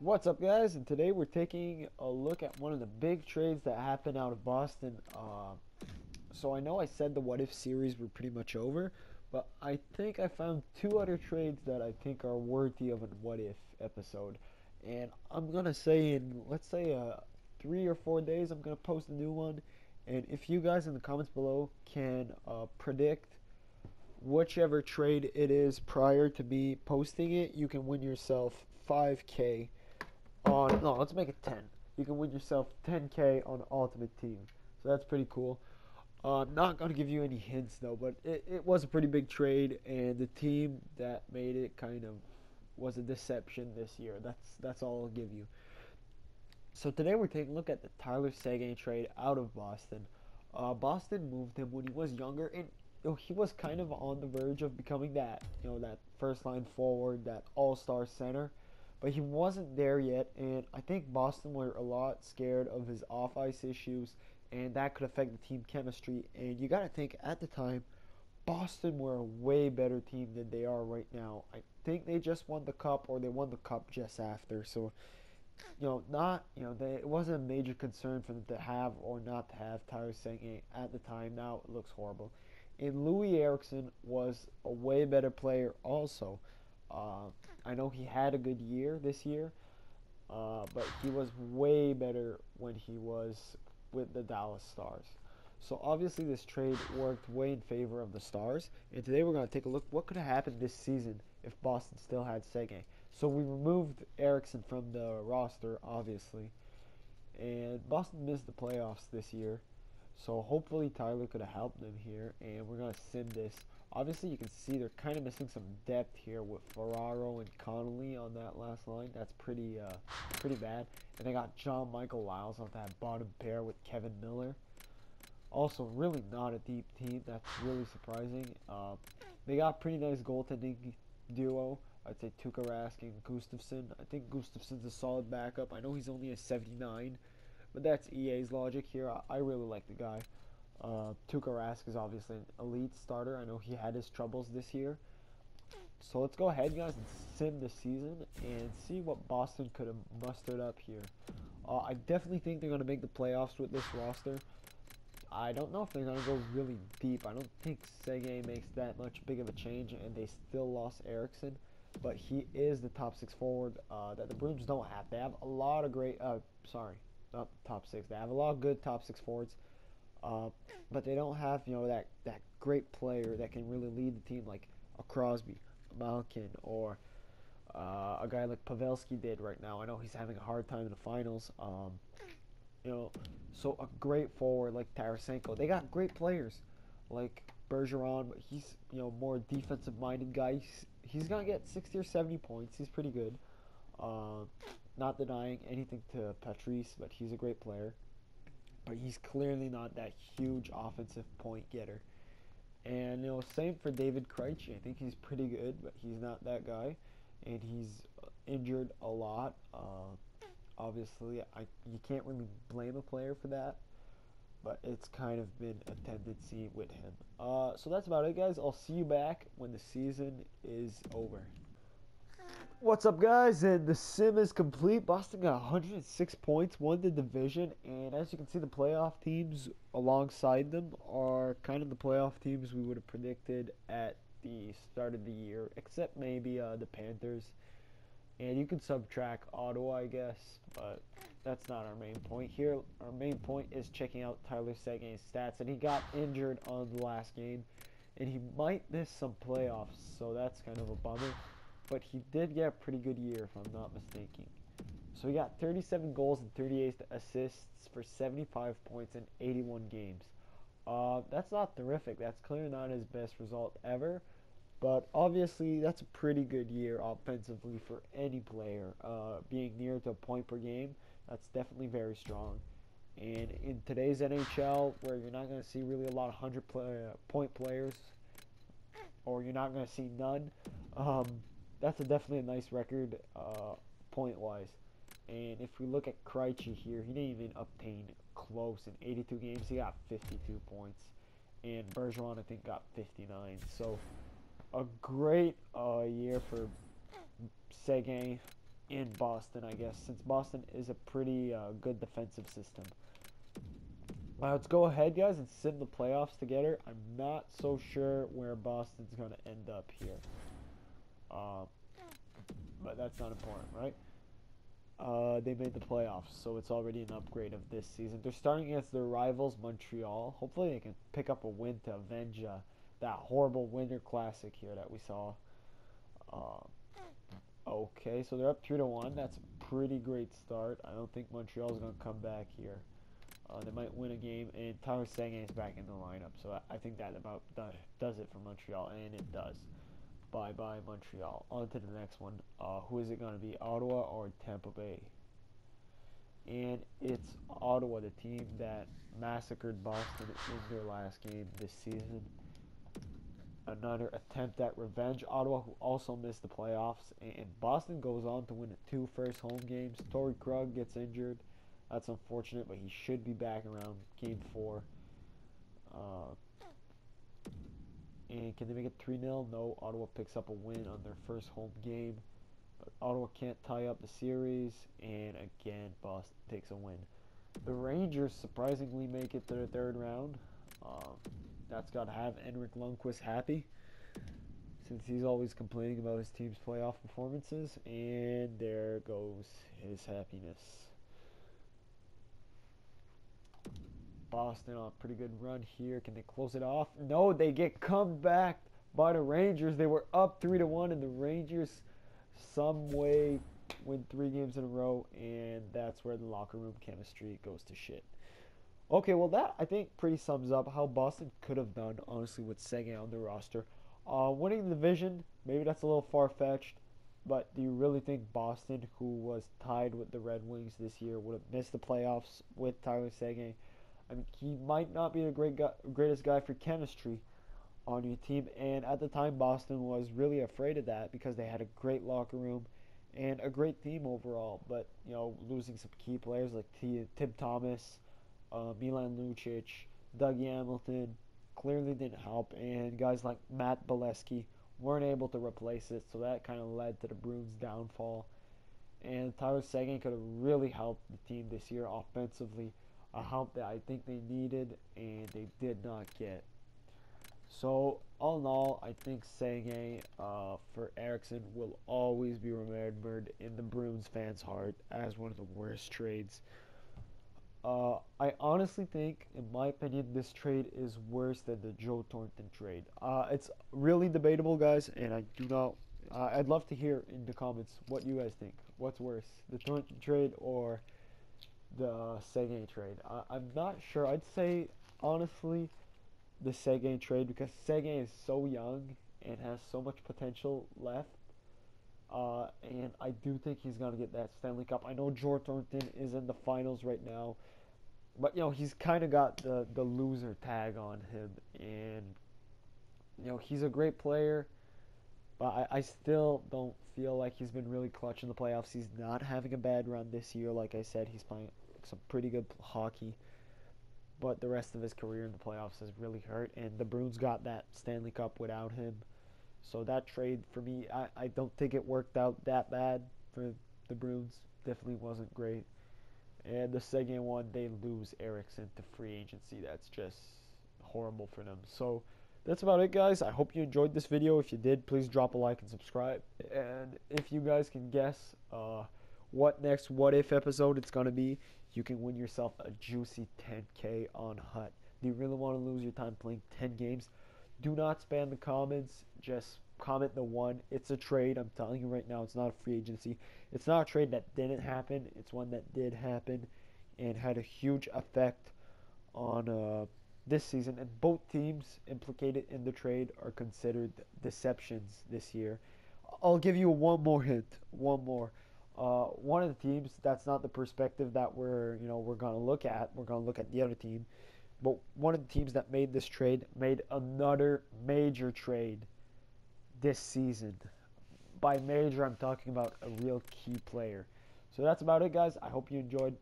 What's up, guys? And today we're taking a look at one of the big trades that happened out of Boston. So I know I said the What If series were pretty much over, but I think I found two other trades that I think are worthy of a What If episode. And I'm gonna say let's say 3 or 4 days, I'm gonna post a new one. And if you guys in the comments below can predict whichever trade it is prior to me posting it, you can win yourself 5K on, no, let's make it 10. You can win yourself 10K on Ultimate Team. So that's pretty cool. I'm not going to give you any hints though, but it was a pretty big trade, and the team that made it kind of was a deception this year. That's all I'll give you. So today we're taking a look at the Tyler Seguin trade out of Boston. Boston moved him when he was younger, and he was kind of on the verge of becoming that first line forward, that all-star center, but he wasn't there yet. And I think Boston were a lot scared of his off-ice issues, and that could affect the team chemistry. And you got to think at the time, Boston were a way better team than they are right now. I think they just won the cup, or they won the cup just after. So it wasn't a major concern for them to have or not to have Tyler Seguin at the time. Now it looks horrible. And Louis Eriksson was a way better player also. I know he had a good year this year, but he was way better when he was with the Dallas Stars. So obviously this trade worked way in favor of the Stars. And today we're going to take a look what could have happened this season if Boston still had Seguin. So we removed Eriksson from the roster, obviously. And Boston missed the playoffs this year. So hopefully Tyler could have helped them here. And we're going to sim this. Obviously you can see they're kind of missing some depth here with Ferraro and Connolly on that last line. That's pretty bad. And they got John Michael Lyles on that bottom pair with Kevin Miller. Also, really not a deep team. That's really surprising. They got pretty nice goaltending duo. I'd say Tuukka Rask and Gustafsson. I think Gustafsson's a solid backup. I know he's only a 79, but that's EA's logic here. I really like the guy. Tuukka Rask is obviously an elite starter. I know he had his troubles this year. So let's go ahead, guys, and sim the season and see what Boston could have mustered up here. I definitely think they're going to make the playoffs with this roster. I don't know if they're going to go really deep. I don't think Seguin makes that much big of a change, and they still lost Eriksson. But he is the top 6 forward that the Bruins don't have. They have a lot of great, sorry, not top 6. They have a lot of good top 6 forwards. But they don't have, that great player that can really lead the team like a Crosby, a Malkin, or a guy like Pavelski did right now. I know he's having a hard time in the finals. So a great forward like Tarasenko. They got great players like Bergeron, but he's more defensive-minded guy. He's gonna get 60 or 70 points. He's pretty good. Not denying anything to Patrice, but he's a great player. But he's clearly not that huge offensive point getter. And same for David Krejci. I think he's pretty good, but he's not that guy, and he's injured a lot. Obviously, you can't really blame a player for that, but it's kind of been a tendency with him. So that's about it, guys. I'll see you back when the season is over. What's up, guys? And the sim is complete. Boston got 106 points, won the division, and as you can see, the playoff teams alongside them are kind of the playoff teams we would have predicted at the start of the year, except maybe the Panthers. And you can subtract Ottawa, I guess, but that's not our main point here. Our main point is checking out Tyler Seguin's stats, and he got injured on the last game, and he might miss some playoffs, so that's kind of a bummer. But he did get a pretty good year, if I'm not mistaken. So he got 37 goals and 38 assists for 75 points in 81 games. That's not terrific. That's clearly not his best result ever. But obviously, that's a pretty good year offensively for any player. Being near to a point per game, that's definitely very strong. And in today's NHL, where you're not going to see really a lot of 100-point players, or you're not going to see none, that's definitely a nice record point-wise. And if we look at Krejci here, he didn't even obtain close. In 82 games, he got 52 points. And Bergeron, I think, got 59. So a great year for Seguin. in Boston, I guess, since Boston is a pretty good defensive system. Let's go ahead, guys, and sit in the playoffs together. I'm not so sure where Boston's going to end up here. But that's not important, right? They made the playoffs, so it's already an upgrade of this season. They're starting against their rivals, Montreal. Hopefully they can pick up a win to avenge that horrible Winter Classic here that we saw. Okay, so they're up 3-1. That's a pretty great start. I don't think Montreal's going to come back here. They might win a game, and Tyler Seguin is back in the lineup. So I think that about does it for Montreal, and it does. Bye-bye, Montreal. On to the next one. Who is it going to be, Ottawa or Tampa Bay? And it's Ottawa, the team that massacred Boston in their last game this season. Another attempt at revenge. Ottawa, who also missed the playoffs. And Boston goes on to win the 2 first home games. Torrey Krug gets injured. That's unfortunate, but he should be back around game 4. And can they make it 3-0? No. Ottawa picks up a win on their first home game. But Ottawa can't tie up the series. And again, Boston takes a win. The Rangers surprisingly make it to the 3rd round. That's got to have Henrik Lundqvist happy, since he's always complaining about his team's playoff performances. And there goes his happiness. Boston on a pretty good run here. Can they close it off? No, they get come back by the Rangers. They were up 3-1, and the Rangers some way win 3 games in a row, and that's where the locker room chemistry goes to shit. Okay, well that I think pretty sums up how Boston could have done, honestly, with Seguin on the roster. Winning the division, maybe that's a little far-fetched, but do you really think Boston, who was tied with the Red Wings this year, would have missed the playoffs with Tyler Seguin? I mean, he might not be the greatest guy for chemistry on your team, and at the time, Boston was really afraid of that because they had a great locker room and a great team overall. But, you know, losing some key players like Tim Thomas, Milan Lucic, Dougie Hamilton clearly didn't help, and guys like Matt Bolesky weren't able to replace it, so that kind of led to the Bruins' downfall. And Tyler Seguin could have really helped the team this year offensively, a help that I think they needed and they did not get. So, all in all, I think Seguin for Eriksson will always be remembered in the Bruins fans' heart as one of the worst trades. I honestly think, in my opinion, this trade is worse than the Joe Thornton trade. It's really debatable, guys, and I do not. I'd love to hear in the comments what you guys think. What's worse, the Thornton trade or the Seguin trade? I'm not sure. I'd say, honestly, the Seguin trade, because Seguin is so young and has so much potential left. And I do think he's going to get that Stanley Cup. I know Joe Thornton is in the finals right now, but, you know, he's kind of got the loser tag on him. And, you know, he's a great player, but I still don't feel like he's been really clutch in the playoffs. He's not having a bad run this year. Like I said, he's playing some pretty good hockey, but the rest of his career in the playoffs has really hurt, and the Bruins got that Stanley Cup without him. So that trade, for me, I don't think it worked out that bad for the Bruins. Definitely wasn't great. And the Seguin one, they lose Eriksson to free agency. That's just horrible for them. So that's about it, guys. I hope you enjoyed this video. If you did, please drop a like and subscribe. And if you guys can guess what next What If episode it's going to be, you can win yourself a juicy 10K on Hut. Do you really want to lose your time playing 10 games? Do not spam the comments. Just comment the one. It's a trade. I'm telling you right now, it's not a free agency. It's not a trade that didn't happen. It's one that did happen and had a huge effect on this season. And both teams implicated in the trade are considered deceptions this year. I'll give you one more hint. One more. One of the teams, that's not the perspective that we're going to look at. We're going to look at the other team. But one of the teams that made this trade made another major trade this season. By major, I'm talking about a real key player. So that's about it, guys. I hope you enjoyed.